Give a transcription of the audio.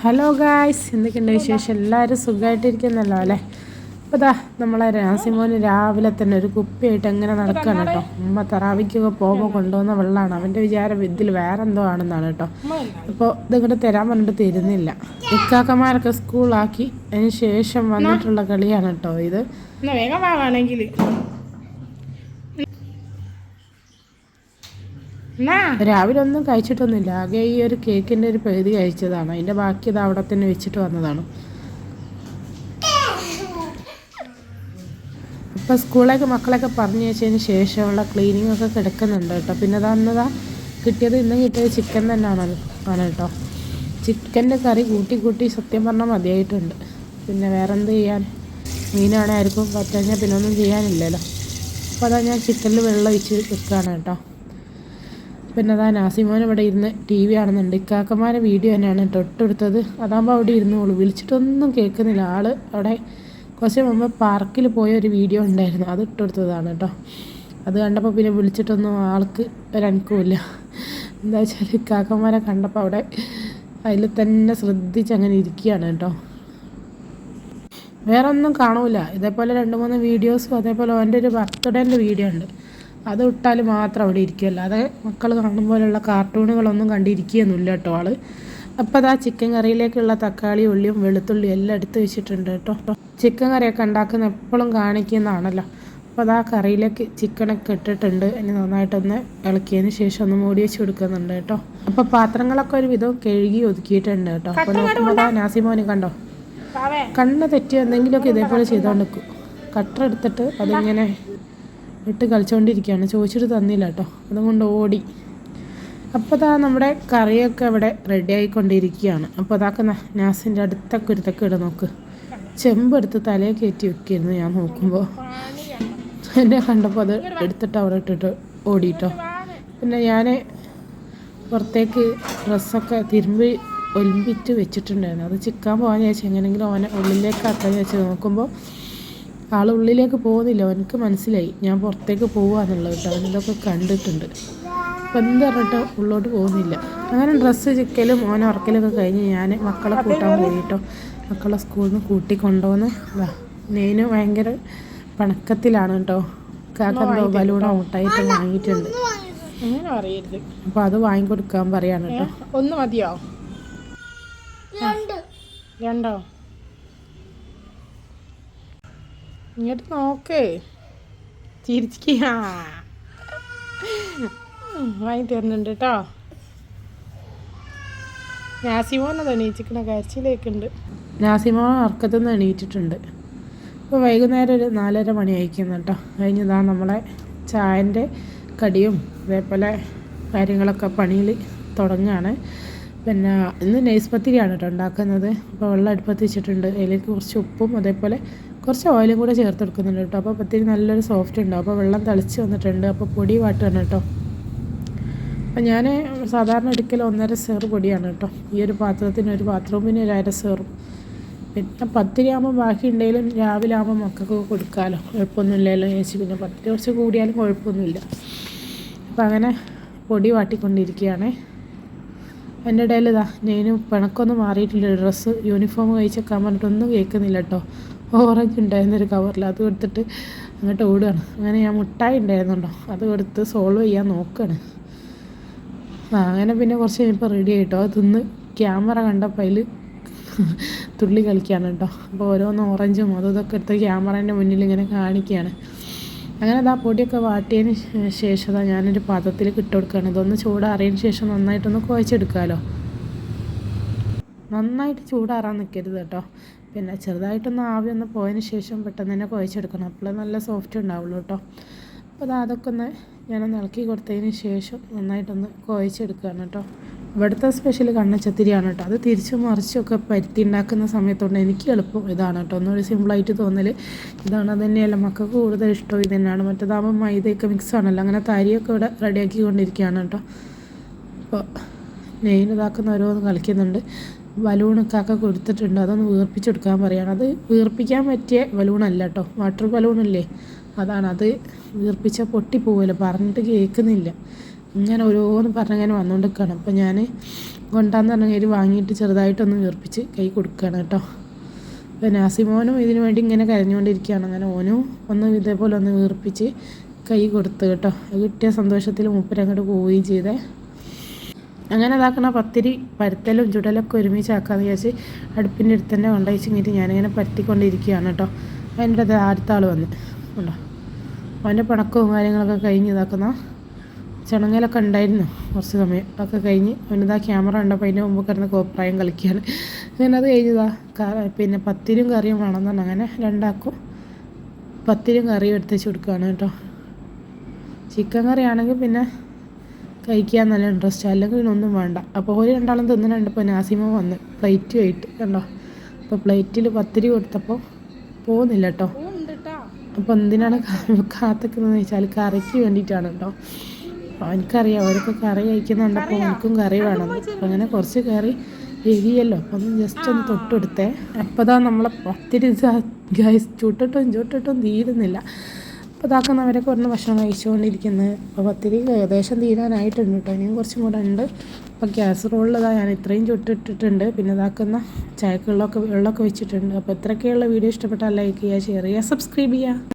Hello guys, എന്തൊക്കെയുണ്ട് വിശേഷം? എല്ലാവരും സുഖമായിട്ടിരിക്കുന്നല്ലോ അല്ലേ? അപ്പോൾ ഇതാ നമ്മളെ രാസിമോന് രാവിലെ തന്നെ ഒരു കുപ്പിയായിട്ട് എങ്ങനെ നടക്കുകയാണ് കേട്ടോ. ഉമ്മ തറാവിക്കൊക്കെ പോകുമ്പോൾ കൊണ്ടുവന്ന വെള്ളമാണ്. അവൻ്റെ വിചാരം ഇതിൽ വേറെ എന്തോ ആണെന്നാണ് കേട്ടോ. അപ്പോൾ ഇതിങ്ങോട്ട് തരാൻ പറഞ്ഞിട്ട് തരുന്നില്ല. ഇക്കാക്കന്മാരൊക്കെ സ്കൂളാക്കി അതിന് ശേഷം വന്നിട്ടുള്ള കളിയാണ് കേട്ടോ ഇത്. വേഗം വാങ്ങാണെങ്കിൽ രാവിലെ ഒന്നും കഴിച്ചിട്ടൊന്നുമില്ല. ആകെ ഈ ഒരു കേക്കിൻ്റെ ഒരു പകുതി കഴിച്ചതാണ്. അതിൻ്റെ ബാക്കി ഇത് അവിടെ തന്നെ വെച്ചിട്ട് വന്നതാണ്. അപ്പോൾ സ്കൂളിലേക്ക് മക്കളൊക്കെ പറഞ്ഞു വെച്ചതിന് ശേഷമുള്ള ക്ലീനിങ് ഒക്കെ കിടക്കുന്നുണ്ട് കേട്ടോ. പിന്നെ അന്നതാ കിട്ടിയത്, ഇന്ന് കിട്ടിയത് ചിക്കൻ തന്നെ ആണ് കേട്ടോ. ചിക്കൻ്റെ കറി കൂട്ടി സത്യം പറഞ്ഞാൽ മതിയായിട്ടുണ്ട്. പിന്നെ വേറെ എന്ത് ചെയ്യാൻ, മീനാണെ ആർക്കും പറ്റാഞ്ഞാൽ പിന്നെ ഒന്നും ചെയ്യാനില്ലല്ലോ. അപ്പോൾ അതാ ഞാൻ ചിക്കനിൽ വെള്ളം ഒഴിച്ച് വെക്കുകയാണ് കേട്ടോ. പിന്നെ അതാ നാസിമോൻ ഇവിടെ ഇരുന്ന് TV കാണുന്നുണ്ട്. ഇക്കാക്കന്മാരെ വീഡിയോ തന്നെയാണ് തൊട്ടെടുത്തത്. അതാകുമ്പോൾ അവിടെ ഇരുന്നോളൂ, വിളിച്ചിട്ടൊന്നും കേൾക്കുന്നില്ല. ആള് അവിടെ കുറച്ച് മുമ്പ് പാർക്കിൽ പോയ ഒരു വീഡിയോ ഉണ്ടായിരുന്നു, അത് ഇട്ടെടുത്തതാണ് കേട്ടോ. അത് കണ്ടപ്പോൾ പിന്നെ വിളിച്ചിട്ടൊന്നും ആൾക്ക് ഒരനക്കമില്ല. എന്താ വെച്ചാൽ ഇക്കാക്കന്മാരെ കണ്ടപ്പോൾ അവിടെ അതിൽ തന്നെ ശ്രദ്ധിച്ച് അങ്ങനെ ഇരിക്കുകയാണ് കേട്ടോ. വേറെ ഒന്നും കാണൂല. ഇതേപോലെ 2-3 വീഡിയോസും അതേപോലെ അവൻ്റെ ഒരു ബർത്ത്ഡേൻ്റെ വീഡിയോ ഉണ്ട്, അത് ഇട്ടാൽ മാത്രം അവിടെ ഇരിക്കുമല്ലോ. അത് മക്കൾ കാണുമ്പോഴുള്ള കാർട്ടൂണുകളൊന്നും കണ്ടിരിക്കുകയൊന്നുമില്ല കേട്ടോ ആള്. അപ്പോൾ അതാ ചിക്കൻ കറിയിലേക്കുള്ള തക്കാളി, ഉള്ളിയും വെളുത്തുള്ളിയും എല്ലാം എടുത്ത് വെച്ചിട്ടുണ്ട് കേട്ടോ. ചിക്കൻ കറിയൊക്കെ ഉണ്ടാക്കുന്ന എപ്പോഴും കാണിക്കുന്നതാണല്ലോ. അപ്പോൾ അതാ കറിയിലേക്ക് ചിക്കനൊക്കെ ഇട്ടിട്ടുണ്ട്. ഇനി നന്നായിട്ടൊന്ന് ഇളക്കിയതിന് ശേഷം ഒന്ന് മൂടി വെച്ച് കൊടുക്കുന്നുണ്ട് കേട്ടോ. അപ്പോൾ പാത്രങ്ങളൊക്കെ ഒരു വിധം കഴുകി ഒതുക്കിയിട്ടുണ്ട് കേട്ടോ. അപ്പോൾ നോക്കുമ്പോൾ അതാ നാസിമോന് കണ്ടോ, കണ്ണ് തെറ്റി എന്തെങ്കിലുമൊക്കെ ഇതേപോലെ ചെയ്തുകൊണ്ട് നിൽക്കും. കട്ടർ എടുത്തിട്ട് അതിങ്ങനെ ഇട്ട് കളിച്ചുകൊണ്ടിരിക്കുകയാണ്. ചോദിച്ചിട്ട് തന്നില്ല കേട്ടോ, അതുകൊണ്ട് ഓടി. അപ്പോൾ അതാ നമ്മുടെ കറിയൊക്കെ ഇവിടെ റെഡി ആയിക്കൊണ്ടിരിക്കുകയാണ്. അപ്പോൾ അതാക്ക് നാസിൻ്റെ അടുത്തൊക്കെ ഒരുത്തൊക്കെ ഇട നോക്ക്. ചെമ്പെടുത്ത് തലയെ കയറ്റി വെക്കിയിരുന്നു. ഞാൻ നോക്കുമ്പോൾ എന്നെ കണ്ടപ്പോൾ അത് എടുത്തിട്ട് അവിടെ ഇട്ടിട്ട് ഓടിയിട്ടോ. പിന്നെ ഞാൻ പുറത്തേക്ക് ഡ്രസ്സൊക്കെ തിരുമ്പി ഒലിമ്പിച്ച് വെച്ചിട്ടുണ്ടായിരുന്നു. അത് ചിക്കാൻ പോകാൻ ചോദിച്ചാൽ എങ്ങനെയെങ്കിലും അവനെ ഉള്ളിലേക്ക് ആക്കാൻ ചോദിച്ചാൽ നോക്കുമ്പോൾ ആൾ ഉള്ളിലേക്ക് പോകുന്നില്ല. അവനക്ക് മനസ്സിലായി ഞാൻ പുറത്തേക്ക് പോവുകയെന്നുള്ളത് കേട്ടോ. അവനിതൊക്കെ കണ്ടിട്ടുണ്ട്. അപ്പം എന്ത് പറഞ്ഞിട്ട് ഉള്ളോട്ട് പോകുന്നില്ല. അങ്ങനെ ഡ്രസ്സ് ചിക്കലും ഓനെ ഉറക്കലൊക്കെ കഴിഞ്ഞ് ഞാൻ മക്കളെ കൂട്ടാൻ പോയി കേട്ടോ. മക്കളെ സ്കൂളിൽ നിന്ന് കൂട്ടി കൊണ്ടുവന്ന് നെയ്ന് ഭയങ്കര പണക്കത്തിലാണ് കേട്ടോ. കാക്കന്തോ ബലൂണോ മുട്ടായിട്ട് വാങ്ങിയിട്ടുണ്ട്. അങ്ങനെ അറിയരുത്. അപ്പോൾ അത് വാങ്ങിക്കൊടുക്കാൻ പറയാണ് കേട്ടോ. ഒന്ന് മതിയോ? രണ്ടോ? ഇങ്ങോട്ട് നോക്ക്, ചിരിച്ചിക്ക വാങ്ങി തരുന്നുണ്ട് കേട്ടോ. നാസിമോനത് എണീച്ചിക്കണ കരച്ചിലേക്കുണ്ട്. നാസിമോൻ ഉറക്കത്തുനിന്ന് എണീറ്റിട്ടുണ്ട്. ഇപ്പോൾ വൈകുന്നേരം ഒരു 4:30 മണി അയക്കുന്നു കേട്ടോ. കഴിഞ്ഞതാണ് നമ്മളെ ചായൻ്റെ കടിയും അതേപോലെ കാര്യങ്ങളൊക്കെ പണിയിൽ തുടങ്ങുകയാണ്. പിന്നെ ഇന്ന് നൈസ് പത്തിരിയാണ് കേട്ടോ ഉണ്ടാക്കുന്നത്. അപ്പോൾ വെള്ളം അടുപ്പത്ത് വെച്ചിട്ടുണ്ട്. അതിലേക്ക് കുറച്ച് ഉപ്പും അതേപോലെ കുറച്ച് ഓയിലും കൂടെ ചേർത്ത് കൊടുക്കുന്നുണ്ട് കേട്ടോ. അപ്പോൾ പത്തിരി നല്ലൊരു സോഫ്റ്റ് ഉണ്ടാവും. അപ്പോൾ വെള്ളം തിളച്ച് വന്നിട്ടുണ്ട്. അപ്പോൾ പൊടി വാട്ടുകയാണ് കേട്ടോ. അപ്പോൾ ഞാൻ സാധാരണ എടുക്കൽ 1.5 സേർ പൊടിയാണ് കേട്ടോ. ഈ ഒരു പാത്രത്തിന് ഒരു പാത്രവും പിന്നെ ഒരു 1/2 സേറും. പിന്നെ പത്തിരി ആകുമ്പോൾ ബാക്കി ഉണ്ടെങ്കിലും രാവിലെ ആകുമ്പോൾ മക്കൾക്ക് കൊടുക്കാമല്ലോ, കുഴപ്പമൊന്നുമില്ലല്ലോ ചേച്ചി. പിന്നെ പത്തിരി കുറച്ച് കൂടിയാലും കുഴപ്പമൊന്നുമില്ല. അപ്പോൾ അങ്ങനെ പൊടി വാട്ടിക്കൊണ്ടിരിക്കുകയാണ്. എൻ്റെ ഇടയിൽ ഇതാ ഞാനും പിണക്കൊന്നും മാറിയിട്ടില്ല. ഡ്രസ്സ് യൂണിഫോം കഴിച്ചേക്കാൻ പറഞ്ഞിട്ടൊന്നും കേൾക്കുന്നില്ല കേട്ടോ. ഓറഞ്ച് ഉണ്ടായിരുന്നൊരു കവറിൽ അത് കൊടുത്തിട്ട് അങ്ങോട്ട് ഓടുകയാണ്. അങ്ങനെ ഞാൻ മുട്ടായി ഉണ്ടായിരുന്നുണ്ടോ, അത് കൊടുത്ത് സോൾവ് ചെയ്യാൻ നോക്കുകയാണ്. അങ്ങനെ പിന്നെ കുറച്ച് കഴിഞ്ഞപ്പോൾ റെഡി ആയിട്ടോ. അത് തിന്ന് ക്യാമറ കണ്ടപ്പോൾ അതിൽ തുള്ളി കളിക്കുകയാണ് കേട്ടോ. അപ്പോൾ ഓരോന്ന് ഓറഞ്ചും അതും ഇതൊക്കെ എടുത്ത് ക്യാമറേൻ്റെ മുന്നിൽ ഇങ്ങനെ കാണിക്കുകയാണ്. അങ്ങനെ അതാ പൊടിയൊക്കെ വാട്ടിയതിന് ശേഷം ഞാനൊരു പാത്രത്തിലേക്ക് ഇട്ട് കൊടുക്കുകയാണ്. ഇതൊന്ന് ചൂടാറിയതിന് ശേഷം നന്നായിട്ടൊന്ന് കുഴച്ചെടുക്കാമല്ലോ. നന്നായിട്ട് ചൂടാറാൻ നിൽക്കരുത് കേട്ടോ. പിന്നെ ചെറുതായിട്ടൊന്ന് ആവി ഒന്ന് പോയതിന് ശേഷം പെട്ടെന്ന് തന്നെ കുഴച്ചെടുക്കണം. അപ്പോൾ നല്ല സോഫ്റ്റ് ഉണ്ടാവുള്ളൂ കേട്ടോ. അപ്പോൾ അതൊക്കെ ഒന്ന് ഞാനൊന്ന് ഇളക്കി കൊടുത്തതിന് ശേഷം നന്നായിട്ടൊന്ന് കുഴച്ചെടുക്കുകയാണ് കേട്ടോ. ഇവിടുത്തെ സ്പെഷ്യൽ കണ്ണച്ചത്തിരിയാണ് കേട്ടോ. അത് തിരിച്ചും മറിച്ചൊക്കെ പരുത്തി ഉണ്ടാക്കുന്ന സമയത്തുകൊണ്ട് എനിക്ക് എളുപ്പം ഇതാണ് കേട്ടോ. ഒന്നുകൂടി സിമ്പിളായിട്ട് തോന്നൽ ഇതാണ്. അത് തന്നെയല്ല മക്കൾക്ക് കൂടുതൽ ഇഷ്ടം ഇത് തന്നെയാണ്. മറ്റേതാകുമ്പോൾ മൈദയൊക്കെ മിക്സ് ആണല്ലോ. അങ്ങനെ തരിയൊക്കെ ഇവിടെ റെഡിയാക്കിക്കൊണ്ടിരിക്കുകയാണ് കേട്ടോ. അപ്പോൾ നെയ്യിൽ ഇതാക്കുന്ന ഓരോന്ന് കളിക്കുന്നുണ്ട്. ബലൂണൊക്കെ കൊടുത്തിട്ടുണ്ട്, അതൊന്ന് വീർപ്പിച്ചെടുക്കാൻ പറയുകയാണ്. അത് വീർപ്പിക്കാൻ പറ്റിയ ബലൂണല്ല കേട്ടോ, വാട്ടർ ബലൂണല്ലേ അതാണ്. അത് വീർപ്പിച്ചാൽ പൊട്ടിപ്പോവുമല്ലോ, പറഞ്ഞിട്ട് കേൾക്കുന്നില്ല. ഇങ്ങനെ ഓരോന്ന് പറഞ്ഞങ്ങനെ വന്നുകൊണ്ടിരിക്കുകയാണ്. അപ്പോൾ ഞാൻ കൊണ്ടാന്ന് പറഞ്ഞാൽ വാങ്ങിയിട്ട് ചെറുതായിട്ടൊന്ന് വീർപ്പിച്ച് കൈ കൊടുക്കുകയാണ് കേട്ടോ. അപ്പോൾ നാസിമോനും ഇതിനു വേണ്ടി ഇങ്ങനെ കരഞ്ഞുകൊണ്ടിരിക്കുകയാണ്. അങ്ങനെ ഓനും ഒന്ന് ഇതേപോലെ ഒന്ന് വീർപ്പിച്ച് കൈ കൊടുത്ത് കേട്ടോ. കിട്ടിയ സന്തോഷത്തിൽ മൂപ്പരങ്ങോട്ട് പോവുകയും ചെയ്തേ. അങ്ങനെ ഇതാക്കണ പത്തിരി പരത്തലും ചുടലൊക്കെ ഒരുമിച്ചാക്കാന്ന് വിചാരിച്ച് അടുപ്പിൻ്റെ അടുത്ത് തന്നെ കൊണ്ടുവച്ചിങ്ങിട്ട് ഞാനിങ്ങനെ പരത്തിക്കൊണ്ടിരിക്കുകയാണ് കേട്ടോ. അതിൻ്റെ അത് അടുത്ത ആൾ വന്ന് ഉണ്ടോ, അവൻ്റെ പണക്കവും കാര്യങ്ങളൊക്കെ കഴിഞ്ഞ് ഇതാക്കുന്ന ചണങ്ങലൊക്കെ ഉണ്ടായിരുന്നു കുറച്ച് സമയം ഒക്കെ കഴിഞ്ഞ് അവനിതാ ക്യാമറ ഉണ്ടപ്പോൾ അതിൻ്റെ മുമ്പ് കിടന്ന് കോപ്രായം കളിക്കുകയാണ്. അങ്ങനെ അത് കഴിഞ്ഞതാ പിന്നെ പത്തിരിയും കറിയും വേണമെന്ന് പറഞ്ഞാൽ അങ്ങനെ രണ്ടാക്കും പത്തിരിയും കറിയും എടുത്ത് കൊടുക്കുകയാണ് കേട്ടോ. ചിക്കൻ കറി ആണെങ്കിൽ പിന്നെ കഴിക്കാൻ നല്ല ഇൻട്രസ്റ്റ്, അല്ലെങ്കിൽ ഇതിനൊന്നും വേണ്ട. അപ്പോൾ ഒരു രണ്ടാളും തിന്നുന്നുണ്ട്. ഇപ്പോൾ നാസിമ വന്ന് പ്ലേറ്റുമായിട്ട് കണ്ടോ. അപ്പോൾ പ്ലേറ്റിൽ പത്തിരി കൊടുത്തപ്പോൾ പോകുന്നില്ല കേട്ടോ. അപ്പോൾ എന്തിനാണ് കാത്തിക്കുന്നതെന്ന് വെച്ചാൽ കറിക്ക് വേണ്ടിയിട്ടാണ് കേട്ടോ. എനിക്കറിയാം അവരൊക്കെ കറി കഴിക്കുന്നുണ്ടപ്പോൾ എനിക്കും കറി വേണം. അപ്പം അങ്ങനെ കുറച്ച് കറി എരിയല്ലോ, അപ്പോൾ ഒന്ന് ജസ്റ്റ് ഒന്ന് തൊട്ടെടുത്തേ. അപ്പോൾ ഇതാ നമ്മളെ പത്തിരി ഗൈസ് ചുട്ടിട്ടും തീരുന്നില്ല. അപ്പോൾ ഇതാക്കുന്നവരൊക്കെ ഒന്ന് ഭക്ഷണം കഴിച്ചുകൊണ്ടിരിക്കുന്നത്. അപ്പോൾ പത്തിരി ഏകദേശം തീരാനായിട്ടുണ്ട് കേട്ടോ, ഇനിയും കുറച്ചും കൂടെ ഉണ്ട്. അപ്പോൾ കാസറോളിൽ ഞാൻ ഇത്രയും ചുട്ടിട്ടിട്ടുണ്ട്. പിന്നെ ഇതാക്കുന്ന ചായക്കുള്ളൊക്കെ വെള്ളമൊക്കെ വെച്ചിട്ടുണ്ട്. അപ്പോൾ ഇത്രയൊക്കെയുള്ള വീഡിയോ ഇഷ്ടപ്പെട്ടാൽ ലൈക്ക് ചെയ്യുക, ഷെയർ ചെയ്യുക, സബ്സ്ക്രൈബ് ചെയ്യുക.